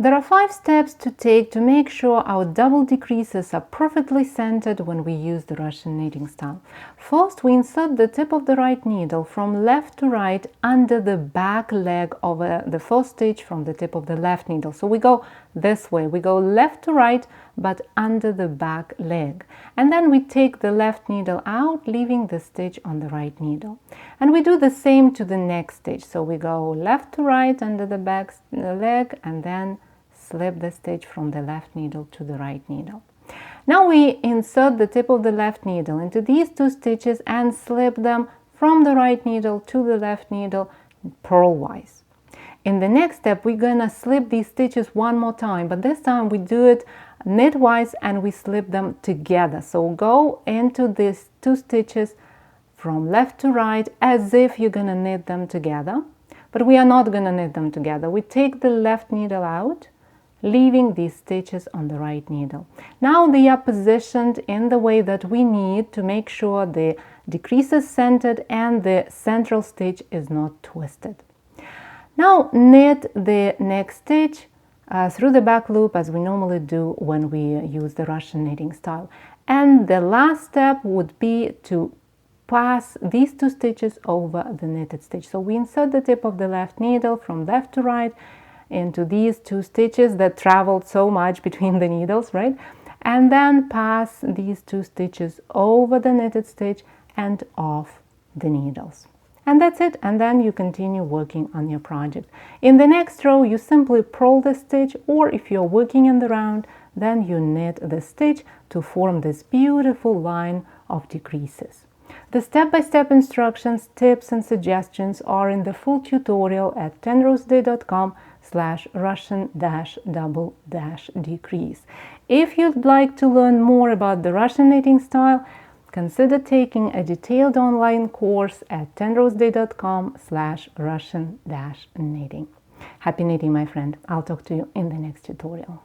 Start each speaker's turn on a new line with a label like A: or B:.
A: There are 5 steps to take to make sure our double decreases are perfectly centered when we use the Russian knitting style. First, we insert the tip of the right needle from left to right under the back leg of the first stitch from the tip of the left needle. So we go this way, we go left to right, but under the back leg. And then we take the left needle out, leaving the stitch on the right needle. And we do the same to the next stitch. So we go left to right under the back leg, and then slip the stitch from the left needle to the right needle. Now we insert the tip of the left needle into these 2 stitches and slip them from the right needle to the left needle purlwise. In the next step, we're gonna slip these stitches one more time, but this time we do it knitwise and we slip them together. So go into these 2 stitches from left to right as if you're gonna knit them together, but we are not gonna knit them together. We take the left needle out, leaving these stitches on the right needle. Now they are positioned in the way that we need to make sure the decrease is centered and the central stitch is not twisted. Now knit the next stitch through the back loop as we normally do when we use the Russian knitting style. And the last step would be to pass these 2 stitches over the knitted stitch. So we insert the tip of the left needle from left to right into these 2 stitches that traveled so much between the needles, right? And then pass these 2 stitches over the knitted stitch and off the needles. And that's it, and then you continue working on your project. In the next row, you simply purl the stitch, or if you're working in the round, then you knit the stitch to form this beautiful line of decreases. The step-by-step instructions, tips and suggestions are in the full tutorial at tenroseday.com/Russian-double-decrease. If you'd like to learn more about the Russian knitting style, consider taking a detailed online course at tenroseday.com/Russian-knitting. Happy knitting, my friend. I'll talk to you in the next tutorial.